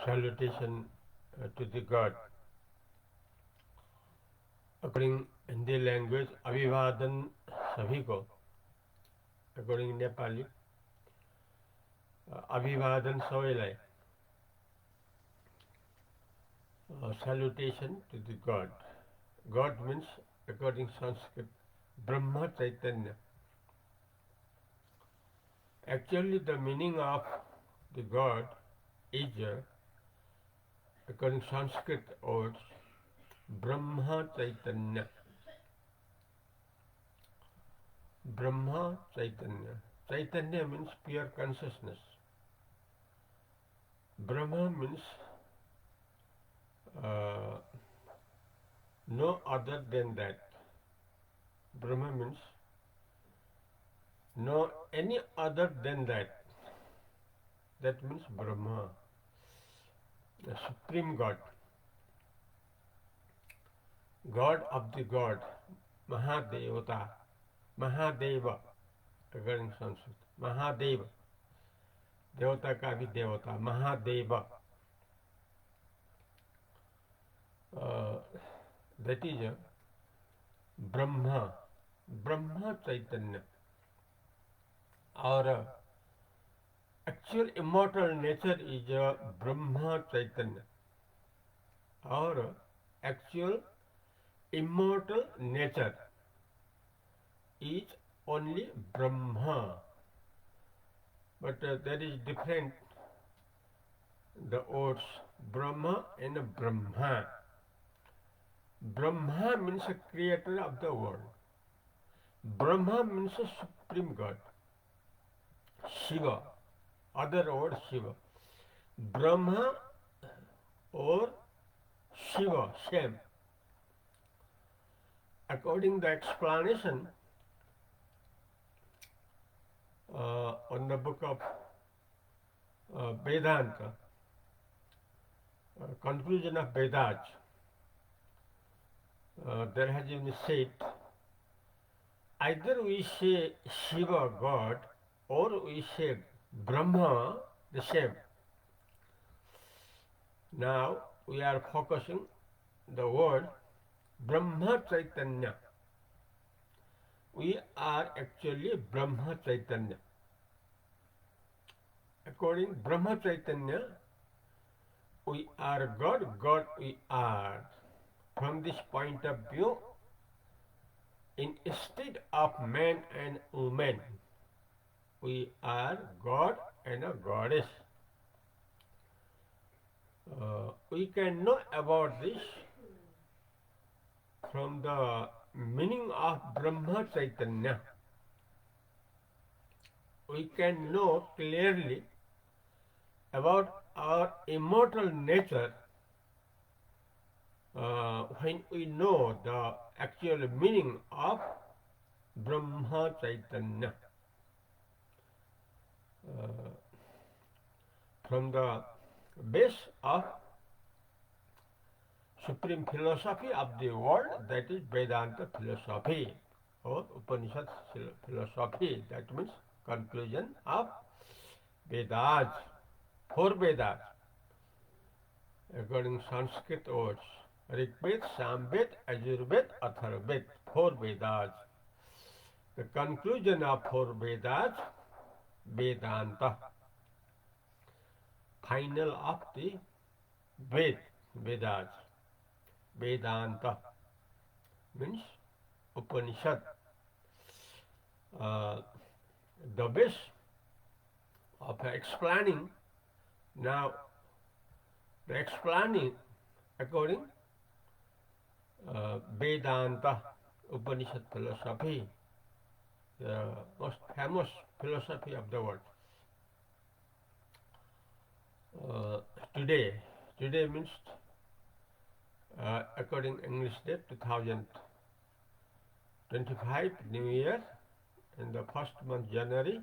salutation to the God. According Hindi language अभिवादन सभी को, अकॉर्डिंग नेपाली अभिवादन सबैलाई, salutation to the God. God means, according Sanskrit, Brahma Chaitanya. Actually, the meaning of the God is, according Sanskrit words, Brahma Chaitanya. Brahma Chaitanya. Chaitanya means pure consciousness. Brahma means no other than that. Brahma means no any other than that. That means Brahma, the Supreme God. God of the God, Mahadevata, Mahadeva, according to Sanskrit, Mahadeva, देवता का भी देवता, Mahadeva. That is Brahma, Brahma Chaitanya. Our actual immortal nature is Brahma Chaitanya. Our actual immortal nature is only Brahma. But there is different, the words Brahma and Brahma. Brahma means a creator of the world. Brahma means a supreme God. Shiva, other word Shiva. Brahma or Shiva, same. According to the explanation on the book of Vedanta, conclusion of Vedas, there has been said, either we say Shiva God or we say Brahma the same. Now we are focusing the word Brahma Chaitanya. We are actually Brahma Chaitanya. According to Brahma Chaitanya, we are God, God we are. From this point of view, instead of man and woman, we are God and a goddess. We can know about this from the meaning of Brahma Chaitanya. We can know clearly about our immortal nature when we know the actual meaning of Brahma Chaitanya. From the base of supreme philosophy of the world, that is Vedanta philosophy or Upanishad philosophy, that means conclusion of Vedas, 4 Vedas, according to Sanskrit words, Rigved, Samved, Ajurved, Atharved, 4 Vedas. The conclusion of 4 Vedas, Vedanta, final of the Vedas. Vedanta means Upanishad. The base of explaining, now the explaining according Vedanta, Upanishad philosophy, the most famous philosophy of the world. Today means according English date 2025 New Year, in the first month January.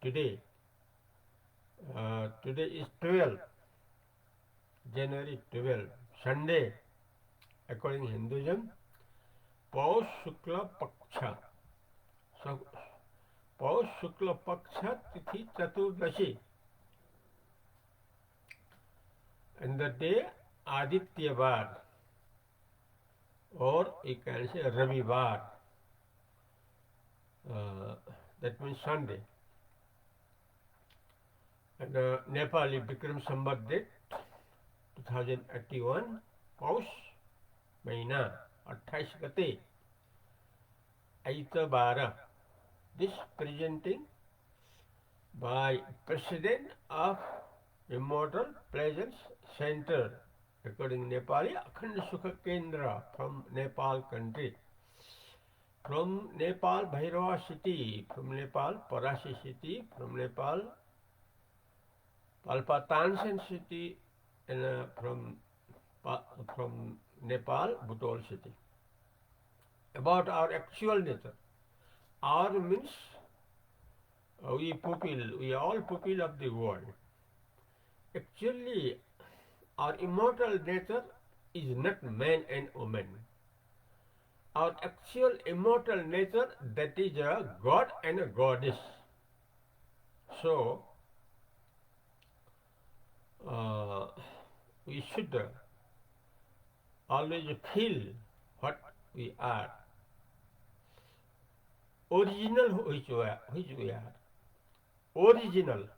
Today is 12 January 12, Sunday, according Hinduism, Paus Shukla Paksha, पौष शुक्ल पक्ष तिथि चतुर्दशी and the day Adityawar और एक can say रविवार, that means Sunday. And Nepali Bikram Sambat date 2081 पौष महीना 28 गते ऐतबार. This presenting by President of Immortal Pleasures Center, according Nepali, Akhand Sukha Kendra from Nepal country. From Nepal, Bhairava city, from Nepal, Parasi city, from Nepal, Palpatansen city, and from Nepal, Butol city. About our actual nature. Our means we are all pupil of the world. Actually, our immortal nature is not man and woman. Our actual immortal nature, that is a God and a goddess. So, we should always feel what we are. Original which we are. Original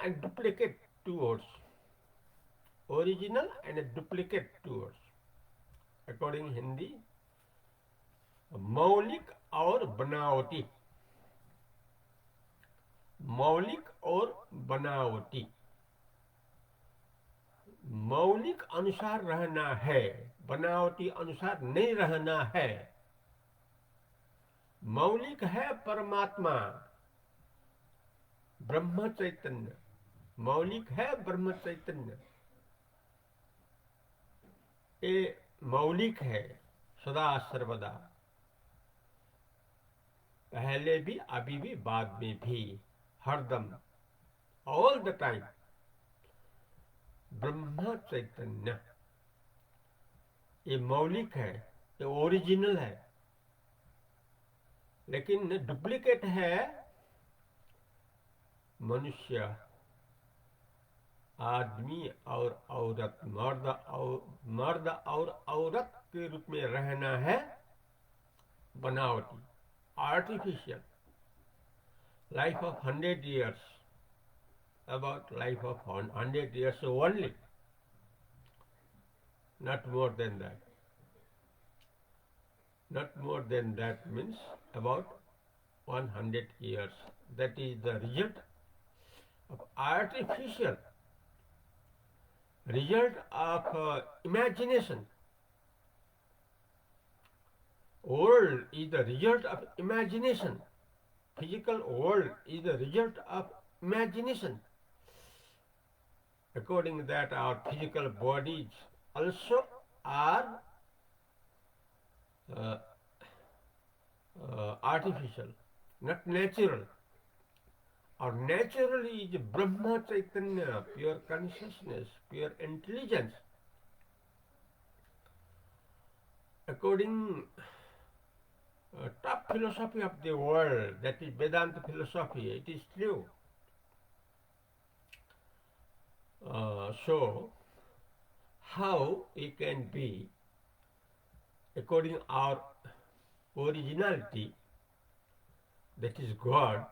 and duplicate two words. Original and a duplicate two words. According Hindi, मौलिक और बनावटी. मौलिक और बनावटी. मौलिक अनुसार रहना है, बनावटी अनुसार नहीं रहना है. मौलिक है परमात्मा, ब्रह्म चैतन्य. मौलिक है ब्रह्म चैतन्य. ये मौलिक है सदा सर्वदा, पहले भी, अभी भी, बाद में भी, हरदम, ऑल द टाइम. ब्रह्म चैतन्य ये मौलिक है, ये ओरिजिनल है. लेकिन डुप्लीकेट है मनुष्य, आदमी और औरत, मर्द और औरत के रूप में रहना है, बनावटी, artificial. Life of 100 years, about life of 100 years only, not more than that. Not more than that means about 100 years. That is the result of artificial, result of imagination. World is the result of imagination. Physical world is the result of imagination. According to that, our physical bodies also are artificial, not natural. Our natural is Brahma Chaitanya, pure consciousness, pure intelligence. According top philosophy of the world, that is Vedanta philosophy, it is true. So, how we can be, according our originality, that is God,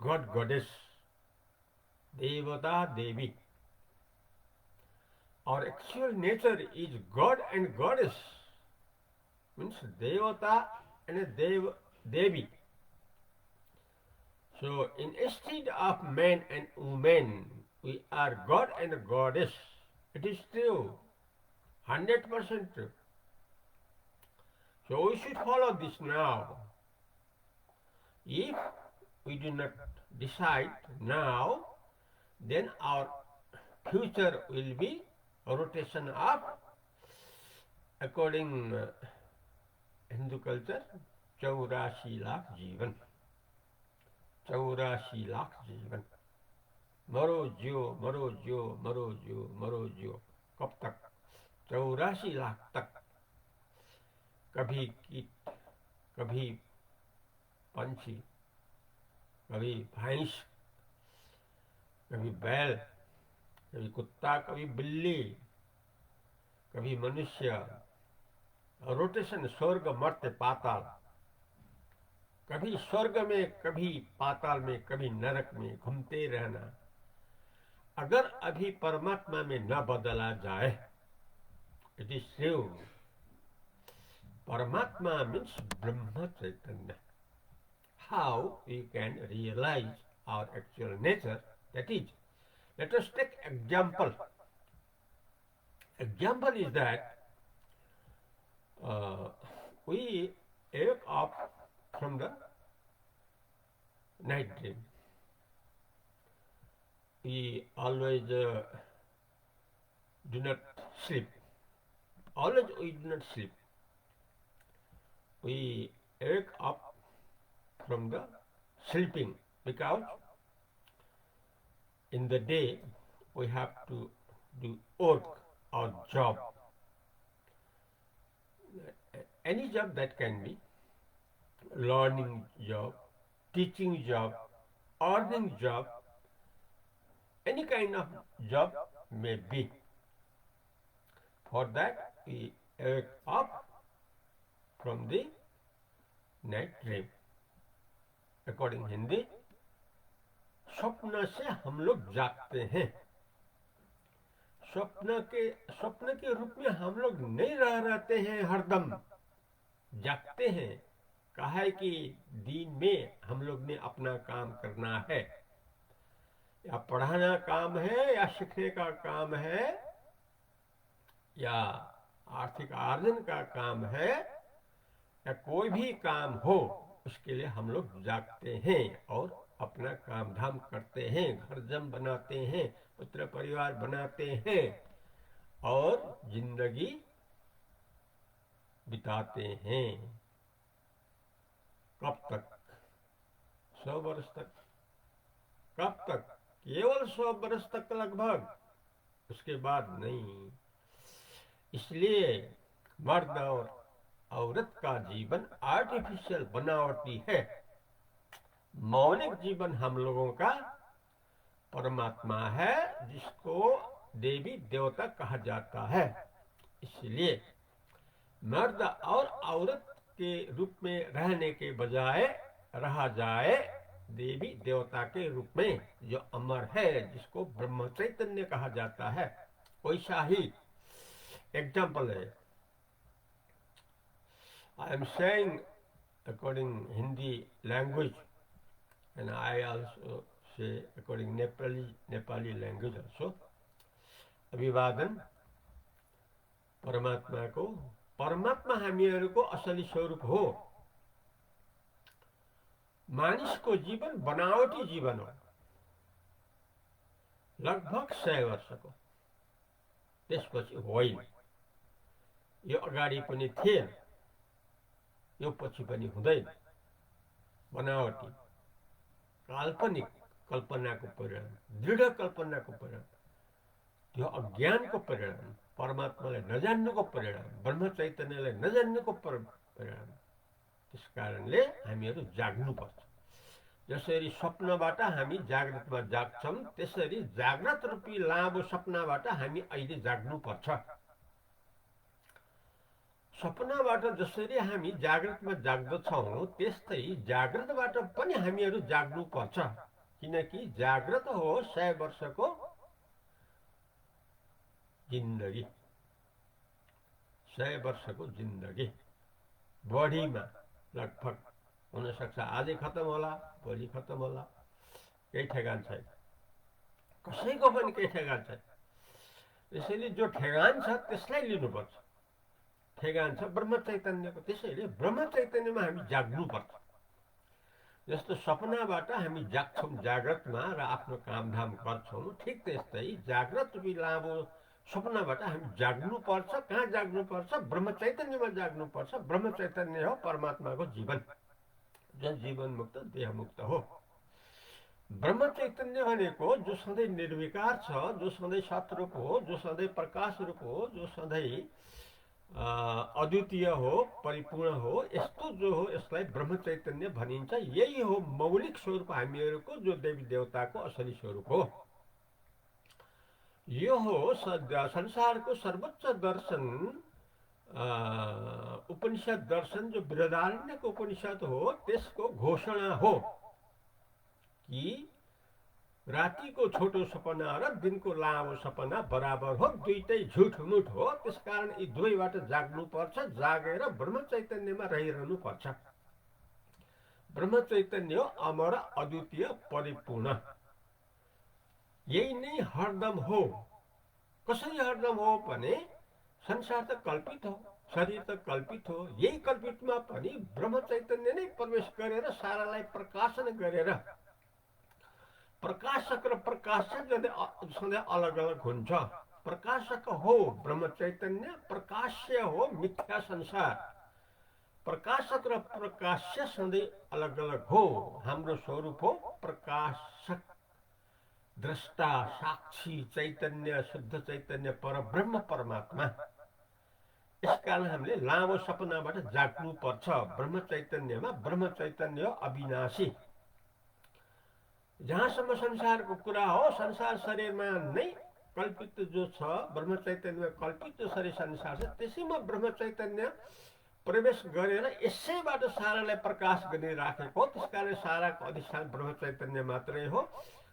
God, Goddess, Devata, Devi. Our actual nature is God and Goddess, means Devata and Devi. So, instead of man and woman, we are God and Goddess. It is true, 100% true. So we should follow this now. If we do not decide now, then our future will be a rotation of, according Hindu culture, 84 lakh जीवन. 84 लाख जीवन. मरो जियो, मरो जियो, मरो जियो, मरो जियो. कब तक? 84 लाख तक. कभी कीट, कभी पंछी, कभी भैंस, कभी बैल, कभी कुत्ता, कभी बिल्ली, कभी मनुष्य, रोटेशन, स्वर्ग मर्त्य पाताल, कभी स्वर्ग में, कभी पाताल में, कभी नरक में घूमते रहना। अगर अभी परमात्मा में न बदला जाए, इट इज ट्रू, परमात्मा means Brahma Chaitanya. How we can realize our actual nature? That is, let us take example. Example is that uh, we wake up from the night dream. We always do not sleep. Always we do not sleep. We wake up from the sleeping because in the day we have to do work or job. Any job that can be learning job, teaching job, earning job, any kind of job may be. For that we wake up from the night dream. According Hindi, स्वप्न से हम लोग जागते हैं. स्वप्न के रूप में हम लोग नहीं रहते हैं, हरदम जागते हैं. कहा है कि दिन में हम लोग ने अपना काम करना है, या पढ़ाना काम है, या सीखने का काम है, या आर्थिक आर्जन का काम है, या कोई भी काम हो, उसके लिए हम लोग जागते हैं और अपना काम धाम करते हैं, घर जम बनाते हैं, पुत्र परिवार बनाते हैं और जिंदगी बिताते हैं. कब तक? 100 वर्ष तक. कब तक? केवल 100 वर्ष तक लगभग, उसके बाद नहीं. इसलिए मर्द और औरत का जीवन आर्टिफिशियल बनावटी है. मौलिक जीवन हम लोगों का परमात्मा है, जिसको देवी देवता कहा जाता है. इसलिए मर्द और औरत के रूप में रहने के बजाय रहा जाए देवी देवता के रूप में, जो अमर है, जिसको ब्रह्म चैतन्य कहा जाता है. वैसा ही एग्जाम्पल है. I am saying according Hindi language, and I also say according Nepali language also. अभिवादन परमात्मा को, परमात्मा हामीहरूको असली स्वरूप हो. मानिसको जीवन बनावटी जीवन हो, लगभग 100 वर्षको. त्यसपछि होइन. यो अगाडि पनि थिएन, यो पछि पनि हुँदैन. बनावटी, काल्पनिक कल्पनाको परिणाम, दृढ कल्पनाको परिणाम, त्यो अज्ञानको परिणाम, परमात्मालाई नजान्नुको परिणाम, ब्रह्म चैतन्यलाई नजान्नुको परिणाम. त्यस कारणले हामीहरू जाग्नुपर्छ. जसरी स्वप्नबाट हामी जागृतमा जाग्छौं, त्यसरी जाग्रत रूपी लामो सपनाबाट हामी अहिले जाग्नुपर्छ. सपनाबाट जसरी हामी जागृतमा जाग्दछौं, त्यस्तै जागृतबाट पनि हामीहरू जाग्नुपर्छ. किनकि जागृत हो 100 वर्षको जिन्दगी. 100 वर्षको जिन्दगी बढीमा लगभग हुन सक्छ. आजै खत्म होला, भोलि खत्म होला, केही ठेगान छैन. कसैको पनि केही ठेगान छैन. त्यसैले जो ठेगान छ त्यसलाई लिनुपर्छ. ठेगान छ ब्रह्म चैतन्यको. त्यसैले ब्रह्म चैतन्यमा हामी जाग्नुपर्छ. जस्तो सपनाबाट हामी जाग्छौं जाग्रतमा र आफ्नो कामधाम गर्छौं, ठिक त्यस्तै जाग्रत रूपी लामो सपनाबाट हामी जाग्नुपर्छ. कहाँ जाग्नुपर्छ? ब्रह्म चैतन्यमा जाग्नुपर्छ. ब्रह्म चैतन्य हो परमात्माको जीवन, जो जीवन मुक्त देह मुक्त हो. ब्रह्म चैतन्य भनेको जो सधैँ निर्विकार छ, जो सधैँ सतरूप हो, जो सधैँ प्रकाश रूप हो, जो सधैँ अद्वितीय हो, परिपूर्ण हो, यस्तो जो हो यसलाई ब्रह्म चैतन्य भनिन्छ। यही हो मौलिक स्वरूप हामीहरूको, जो देवी देवताको असली स्वरूप हो। यो हो संसारको सर्वोच्च दर्शन, उपनिषद दर्शन, जो बृहदारण्यक उपनिषद हो, त्यसको घोषणा हो कि रातिको छोटो सपना र दिनको लामो सपना बराबर हो, दुईटै झुटमुठ हो। त्यसकारण यी दुवैबाट जाग्नुपर्छ, जागेर ब्रह्म चैतन्यमा रहिरहनुपर्छ। ब्रह्म चैतन्य अमर, अद्वितीय, परिपूर्ण, यही नै हरदम हो। कसरी हरदम हो भने संसार त कल्पित हो, शरीर त कल्पित हो, यही कल्पितमा पनि ब्रह्म चैतन्य नै प्रवेश गरेर सारालाई प्रकाशन गरेर, प्रकाशक र प्रकाशक सधैँ अलग अलग हुन्छ। प्रकाशक हो ब्रह्म चैतन्य, प्रकाश्य हो मिथ्या संसार। प्रकाशक र प्रकाश्य सधैँ अलग अलग हो। हाम्रो स्वरूप हो प्रकाशक, द्रष्टा, साक्षी चैतन्य, शुद्ध चैतन्य, परब्रह्म, परमात्मा। यसकारण हामीले लामो सपनाबाट जाग्नुपर्छ ब्रह्म चैतन्यमा। ब्रह्म चैतन्य अविनाशी। जहाँसम्म संसारको कुरा हो, संसार शरीरमा नै कल्पित जो छ, ब्रह्म चैतन्य कल्पित जो शरीर संसार छ, त्यसैमा ब्रह्म चैतन्य प्रवेश गरेर यसैबाट सारालाई प्रकाश गरिराखेको। त्यसकारण साराको अधिष्ठान ब्रह्म चैतन्य मात्रै हो।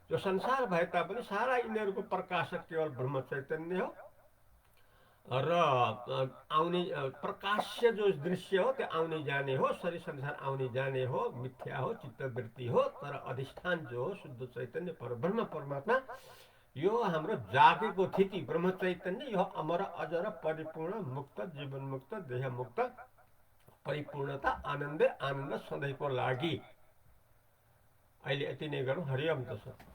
जो संसार भए तापनि सारा यिनीहरूको प्रकाशक केवल ब्रह्म चैतन्य हो। र आउने प्रकाश्य जो दृश्य हो त्यो आउने जाने हो, शरीर संसार आउने जाने हो, मिथ्या हो, चित्तवृत्ति हो। तर अधिष्ठान जो हो शुद्ध चैतन्य परब्रह्म परमात्मा, यो हाम्रो जागेको स्थिति ब्रह्म चैतन्य, यो अमर, अजर, परिपूर्ण, मुक्त, जीवन मुक्त, देह मुक्त, परिपूर्णता, आनन्दै आनन्द सधैँको लागि। अहिले यति नै गरौँ। हरि ओम तत्सत्।